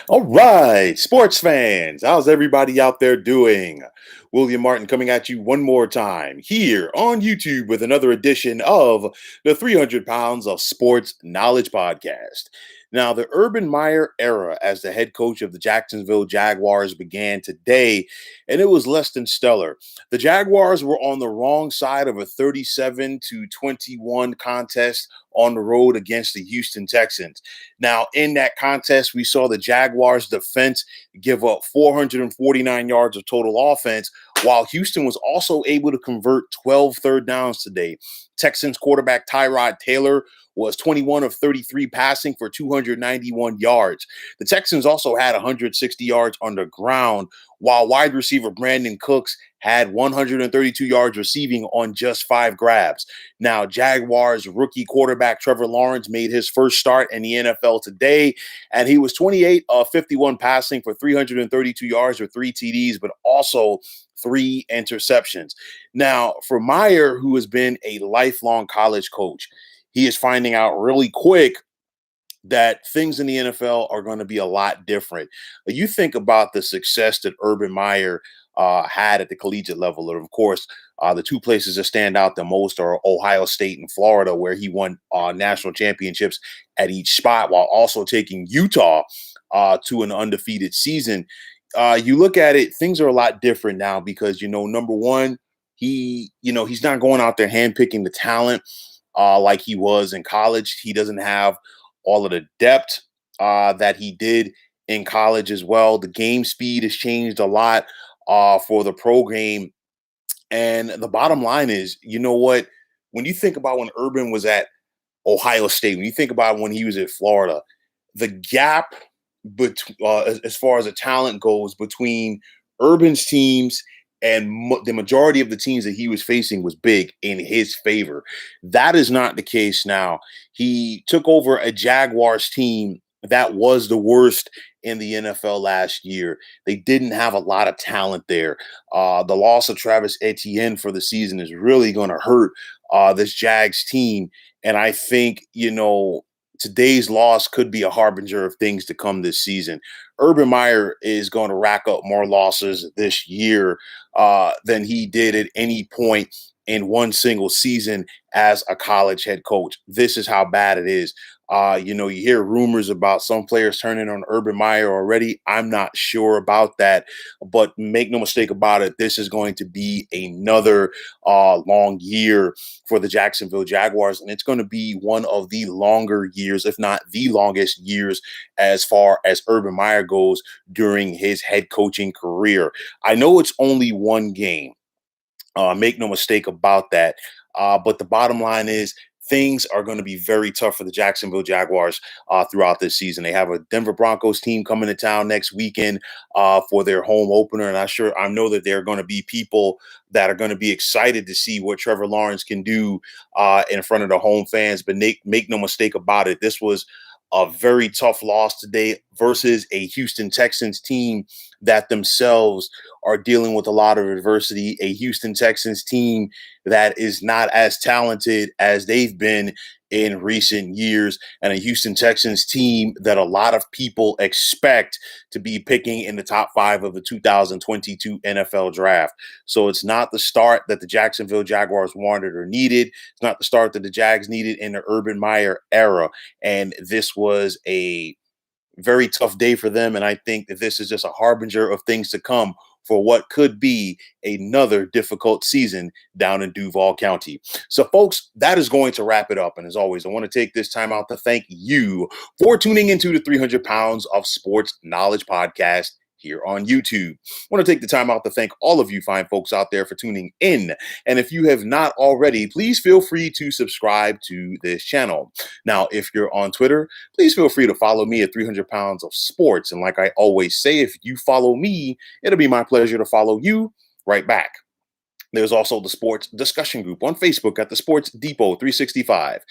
All right, sports fans, how's everybody out there doing? William Martin coming at you one more time here on YouTube with another edition of the 300 Pounds of Sports Knowledge Podcast. Now, the Urban Meyer era as the head coach of the Jacksonville Jaguars began today, and it was less than stellar. The Jaguars were on the wrong side of a 37-21 contest on the road against the Houston Texans. Now, in that contest, we saw the Jaguars defense give up 449 yards of total offense, while Houston was also able to convert 12 third downs today. Texans quarterback Tyrod Taylor was 21 of 33 passing for 291 yards. The Texans also had 160 yards on the ground, while wide receiver Brandon Cooks had 132 yards receiving on just 5 grabs. Now, Jaguars rookie quarterback Trevor Lawrence made his first start in the NFL today, and he was 28 of 51 passing for 332 yards with 3 TDs, but also 3 interceptions. Now, for Meyer, who has been a lifelong college coach, he is finding out really quick that things in the NFL are going to be a lot different. You think about the success that Urban Meyer had at the collegiate level. And of course, the two places that stand out the most are Ohio State and Florida, where he won national championships at each spot while also taking Utah to an undefeated season. You look at it, things are a lot different now because, number one, he's not going out there handpicking the talent like he was in college. He doesn't have all of the depth that he did in college as well. The game speed has changed a lot for the pro game. And the bottom line is, you know what? When you think about when Urban was at Ohio State, when you think about when he was at Florida, the gap as far as the talent goes between Urban's teams and the majority of the teams that he was facing was big in his favor. That is not the case now. He took over a Jaguars team that was the worst in the NFL last year. They didn't have a lot of talent there. The loss of Travis Etienne for the season is really going to hurt this Jags team. And I think, today's loss could be a harbinger of things to come this season. Urban Meyer is going to rack up more losses this year than he did at any point in one single season as a college head coach. This is how bad it is. You hear rumors about some players turning on Urban Meyer already. I'm not sure about that, but make no mistake about it. This is going to be another long year for the Jacksonville Jaguars, and it's going to be one of the longer years, if not the longest years, as far as Urban Meyer goes during his head coaching career. I know it's only one game. Make no mistake about that. But the bottom line is things are going to be very tough for the Jacksonville Jaguars throughout this season. They have a Denver Broncos team coming to town next weekend for their home opener. And I know that there are going to be people that are going to be excited to see what Trevor Lawrence can do in front of the home fans. But make no mistake about it, this was a very tough loss today versus a Houston Texans team that themselves are dealing with a lot of adversity, a Houston Texans team that is not as talented as they've been in recent years, and a Houston Texans team that a lot of people expect to be picking in the top 5 of the 2022 NFL draft. So it's not the start that the Jacksonville Jaguars wanted or needed. It's not the start that the Jags needed in the Urban Meyer era. And this was a very tough day for them. And I think that this is just a harbinger of things to come for what could be another difficult season down in Duval County. So, folks, that is going to wrap it up. And as always, I want to take this time out to thank you for tuning into the 300 Pounds of Sports Knowledge podcast here on YouTube. I want to take the time out to thank all of you fine folks out there for tuning in. And if you have not already, please feel free to subscribe to this channel. Now, if you're on Twitter, please feel free to follow me at 300 Pounds of Sports. And like I always say, if you follow me, it'll be my pleasure to follow you right back. There's also the sports discussion group on Facebook at the Sports Depot 365.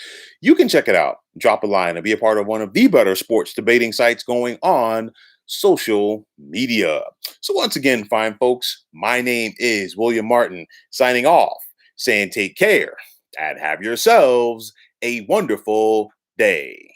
You can check it out, drop a line, and be a part of one of the better sports debating sites going on social media. So once again, fine folks, my name is William Martin, signing off, saying take care and have yourselves a wonderful day.